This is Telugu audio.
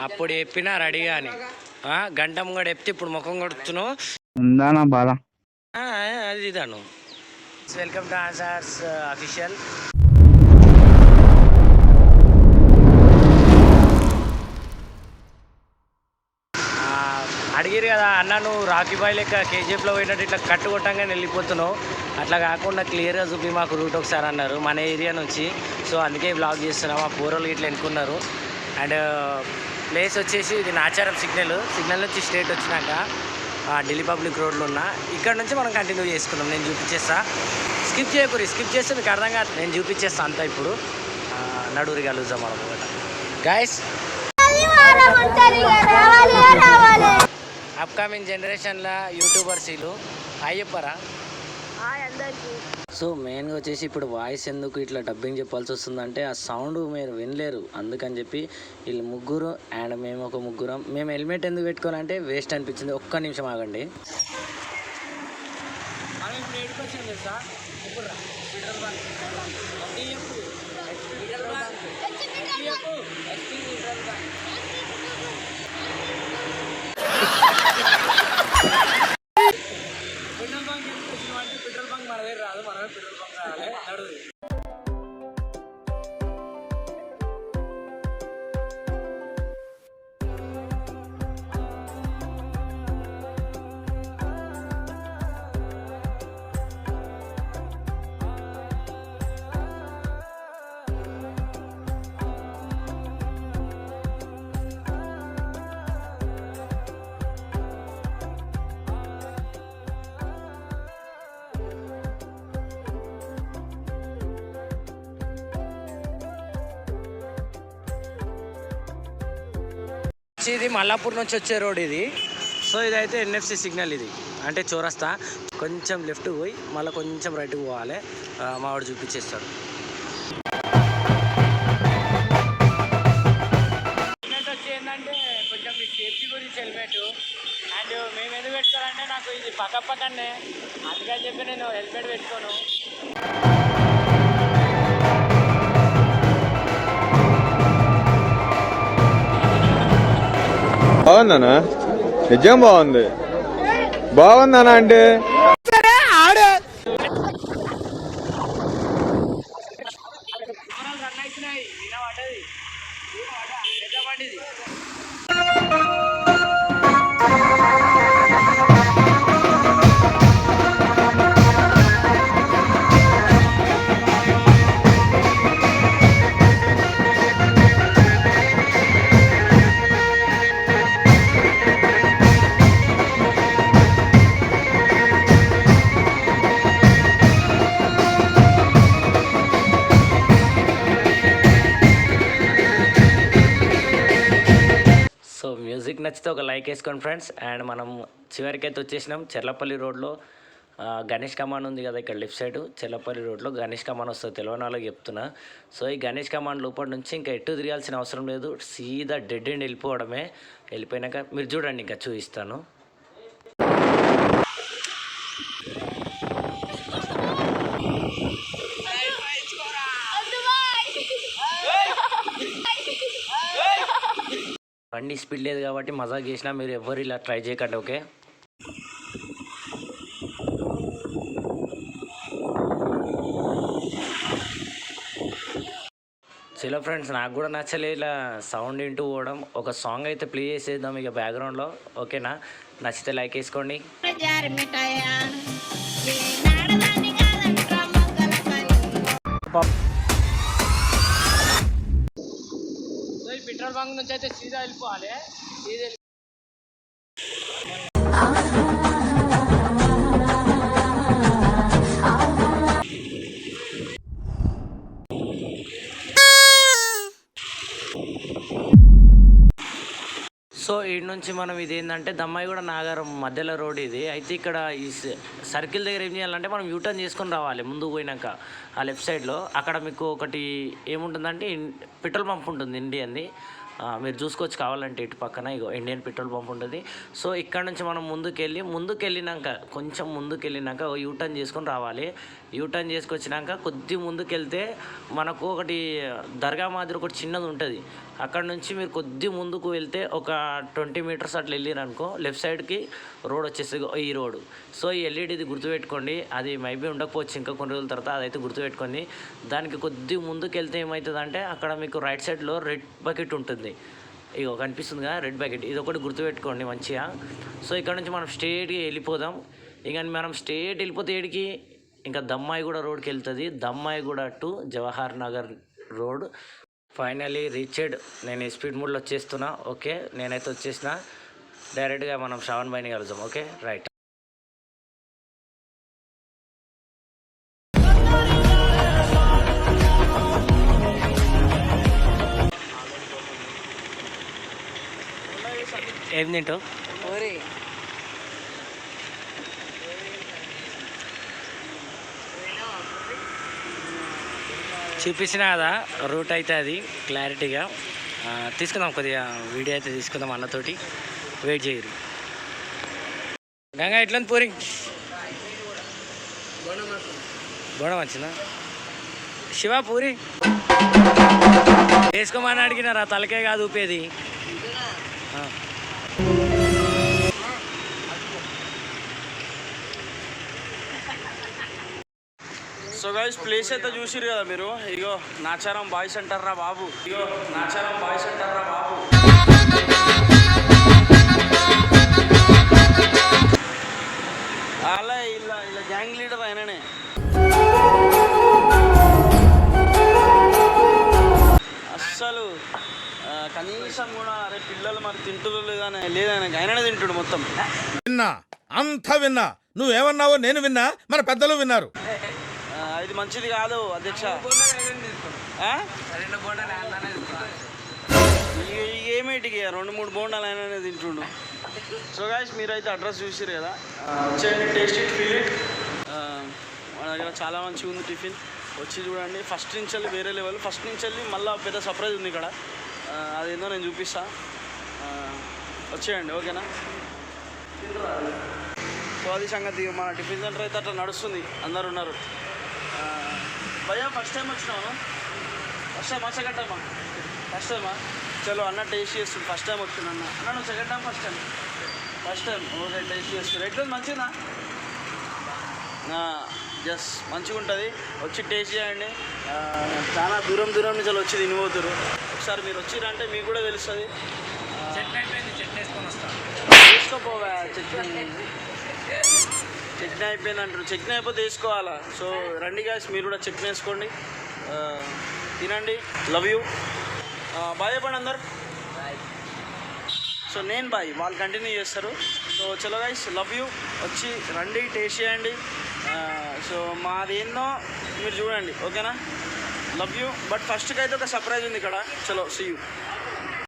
అప్పుడు చెప్పినా రెడీగా అని గంట ముంగడు చెప్తే ఇప్పుడు ముఖం కొడుతున్నావు ఉందా నా బాధ. అది ఇదాను. Welcome to answers official. అడిగిరు కదా అన్న, నువ్వు రాకీ బాయ్ లెక్క కేజీఎఫ్లో పోయినట్టు ఇట్లా కట్టు కొట్టంగానే వెళ్ళిపోతున్నావు, అట్లా కాకుండా క్లియర్గా చూపి మాకు రూట్ ఒకసారి అన్నారు మన ఏరియా నుంచి. సో అందుకే బ్లాగ్ చేస్తున్నాం. ఆ పూర్వలు ఇట్లా ఎన్నుకున్నారు. అండ్ ప్లేస్ వచ్చేసి ఇది నాచారం సిగ్నల్ నుంచి స్ట్రేట్ వచ్చినాక ఢిల్లీ పబ్లిక్ రోడ్లో ఉన్న ఇక్కడ నుంచి మనం కంటిన్యూ చేసుకున్నాం. నేను చూపించేస్తా, స్కిప్ చేస్తే మీకు అర్థం కాదు. నేను చూపించేస్తా అంతా. ఇప్పుడు నడూరి కలుద్దాం మనం గైస్. అప్కమింగ్ జనరేషన్లో యూట్యూబర్స్ వీళ్ళు హాయ్ చెప్పరా. సో మెయిన్గా వచ్చేసి ఇప్పుడు వాయిస్ ఎందుకు ఇట్లా డబ్బింగ్ చెప్పాల్సి వస్తుందంటే ఆ సౌండ్ మీరు వినలేరు, అందుకని చెప్పి వీళ్ళు ముగ్గురు అండ్ మేము ఒక ముగ్గురం. మేము హెల్మెట్ ఎందుకు పెట్టుకోవాలంటే వేస్ట్ అనిపించింది. ఒక్క నిమిషం ఆగండి. పెట్రోల్ బంక్ మన దగ్గర రాదు, మనమే పెట్రోల్ బంక్ రావాలి. నడుది ఇది మల్లాపూర్ నుంచి వచ్చే రోడ్ ఇది. సో ఇదైతే ఎన్ఎఫ్సి సిగ్నల్. ఇది అంటే చౌరస్తా. కొంచెం లెఫ్ట్ పోయి మళ్ళీ కొంచెం రైట్కి పోవాలి. మావాడు చూపించేస్తాడు. హెల్మెట్ వచ్చి ఏంటంటే కొంచెం మీ సేఫ్టీ గురించి హెల్మెట్. అండ్ మేము ఎందుకు పెట్టుకోవాలంటే నాకు ఇది పక్కనే, అందుకని చెప్పి నేను హెల్మెట్ పెట్టుకోను. బాగుందనా? నిజం బాగుందనా అంటే రన్ అవుతున్నాయి. మ్యూజిక్ నచ్చితే ఒక లైక్ వేసుకోండి ఫ్రెండ్స్. అండ్ మనం చివరికైతే వచ్చేసినాం. చెర్లపల్లి రోడ్లో గణేష్ కమాన్ ఉంది కదా, ఇక్కడ లెఫ్ట్ సైడ్ చెర్లపల్లి రోడ్లో గణేష్ కమాన్ వస్తుంది. తెలియని వాళ్ళకి చెప్తున్నా. సో ఈ గణేష్ కమాన్ లోపల నుంచి ఇంకా ఎటు తిరగాల్సిన అవసరం లేదు, సీదా డెడ్ ఎండ్ వెళ్ళిపోవడమే. వెళ్ళిపోయినాక మీరు చూడండి, ఇంకా చూపిస్తాను. బండి స్పీడ్ లేదు కాబట్టి మజాక్ చేసినా మీరు ఎవరు ఇలా ట్రై చేయకండి, ఓకే. చలో ఫ్రెండ్స్, నాకు కూడా నచ్చలే ఇలా సౌండ్ వింటూ పోవడం. ఒక సాంగ్ అయితే ప్లే చేసేద్దాం ఇక బ్యాక్గ్రౌండ్లో, ఓకేనా. నచ్చితే లైక్ వేసుకోండి. పెట్రోల్ బంక్ నుంచి అయితే సీదా వెళ్ళిపోవాలి. సో ఈ నుంచి మనం ఇది ఏంటంటే దమ్మాయిగూడ నాగారం మధ్యలో రోడ్ ఇది. అయితే ఇక్కడ ఈ సర్కిల్ దగ్గర ఏం చేయాలంటే మనం యూటర్న్ చేసుకొని రావాలి. ముందుకు పోయినాక ఆ లెఫ్ట్ సైడ్లో అక్కడ మీకు ఒకటి ఏముంటుందంటే పెట్రోల్ పంప్ ఉంటుంది ఇండియన్ది. మీరు చూసుకోవచ్చు కావాలంటే ఇటు పక్కన ఇగో ఇండియన్ పెట్రోల్ పంప్ ఉంటుంది. సో ఇక్కడ నుంచి మనం ముందుకెళ్ళినాక కొంచెం ముందుకెళ్ళినాక యూటర్న్ చేసుకొని రావాలి. యూటర్న్ చేసుకొచ్చినాక కొద్ది ముందుకు వెళ్తే మనకు ఒకటి దర్గా మాదిరి ఒకటి చిన్నది ఉంటుంది. అక్కడ నుంచి మీరు కొద్ది ముందుకు వెళ్తే ఒక 20 మీటర్స్ అట్లా వెళ్ళిరనుకో లెఫ్ట్ సైడ్కి రోడ్ వచ్చేస్తుంది, ఈ రోడ్. సో ఈ ఎల్ఈడిది గుర్తుపెట్టుకోండి, అది మైబీ ఉండకపోవచ్చు ఇంకా కొన్ని రోజుల తర్వాత, అదైతే గుర్తుపెట్టుకోండి. దానికి కొద్ది ముందుకు వెళ్తే ఏమవుతుందంటే అక్కడ మీకు రైట్ సైడ్లో రెడ్ బకెట్ ఉంటుంది, ఇగో కనిపిస్తుంది కదా రెడ్ బకెట్, ఇది ఒకటి గుర్తుపెట్టుకోండి మంచిగా. సో ఇక్కడ నుంచి మనం స్ట్రేట్గా వెళ్ళిపోదాం. ఇక మనం స్ట్రేట్ వెళ్ళిపోతే ఏడికి ఇంకా దమ్మాయిగూడ రోడ్కి వెళ్తుంది, Dammaiguda to Jawahar Nagar road. Finally reached. నేను స్పీడ్ మోడ్లో వచ్చేస్తున్నా. ఓకే, నేనైతే వచ్చేసిన. డైరెక్ట్గా మనం శ్రావణ్ భాయ్ని కలుద్దాం. Okay right. ఏం తింటావు? చూపించిన కదా రూట్ అయితే అది క్లారిటీగా తీసుకుందాం, కొద్దిగా వీడియో అయితే తీసుకుందాం అన్నతోటి. వెయిట్ చేయరు. గంగా ఎట్లా పూరి బోడం వచ్చిందా? శివ పూరి వేసుకోమని అడిగినారా? తలకే కాదు ఊపేది. సో గైస్ ప్లేస్ అయితే చూసిరు కదా మీరు. ఇగో నాచారం బాయ్స్ అంటారా బాబు, ఇగో నాచారం బాయ్స్ అంటారా బాబు. అలా ఇలా ఇలా గ్యాంగ్ లీడర్ ఆయననే. అస్సలు కనీసం కూడా అరే పిల్లలు మరి తింటురు లేదని ఆయననే తింటుడు మొత్తం. విన్నా, అంతా విన్నా. నువ్వేమన్నావో నేను విన్నా, మన పెద్దలు విన్నారు. ఇది మంచిది కాదు అధ్యక్ష. ఏమేటికి 2-3 బోండాలు అయినా తింటుండు. సో గాయస్ మీరైతే అడ్రస్ చూసిరు కదా, వచ్చేయండి, టేస్ట్ ఇట్, ఫీల్ ఇట్. మన దగ్గర చాలా మంచిగా ఉంది టిఫిన్. వచ్చి చూడండి. ఫస్ట్ నుంచి వెళ్ళి వేరే లెవెల్, ఫస్ట్ నుంచి వెళ్ళి మళ్ళీ పెద్ద సర్ప్రైజ్ ఉంది ఇక్కడ. అదేందో నేను చూపిస్తా, వచ్చేయండి. ఓకేనా? సో అది సంగతి. మన టిఫిన్ సెంటర్ అయితే అట్లా నడుస్తుంది, అందరు ఉన్నారు. భయ్యా ఫస్ట్ టైం వచ్చినావు? ఫస్ట్ టైమా సెకండ్ టైమా? ఫస్ట్ టైమా? చలో అన్న టేస్ట్ చేస్తుంది. ఫస్ట్ టైం వచ్చింది అన్న. నువ్వు second time first time? First time. Okay, taste చేస్తుంది. ఎట్లా మంచిదా? జస్ట్ మంచిగా ఉంటుంది. వచ్చి టేస్ట్ చేయండి. చాలా దూరం నుంచి వచ్చి తినిపోతారు. ఒకసారి మీరు వచ్చిరంటే మీకు కూడా తెలుస్తుంది. వేసుకోపోవా చట్నీ అయిపోయింది అంటారు. చట్నీ అయిపోతే వేసుకోవాలా. సో రండి గాయస్, మీరు కూడా చట్నీ వేసుకోండి, తినండి. Love you. బాయ్ చెప్పండి అందరు. సో నేను బాయ్, వాళ్ళు కంటిన్యూ చేస్తారు. సో చలో గైస్, లవ్ యూ. వచ్చి రండి, టేస్ట్ చేయండి. సో మాదేందో మీరు చూడండి. ఓకేనా? Love you. బట్ ఫస్ట్కి అయితే ఒక సర్ప్రైజ్ ఉంది ఇక్కడ. చలో సీ యూ.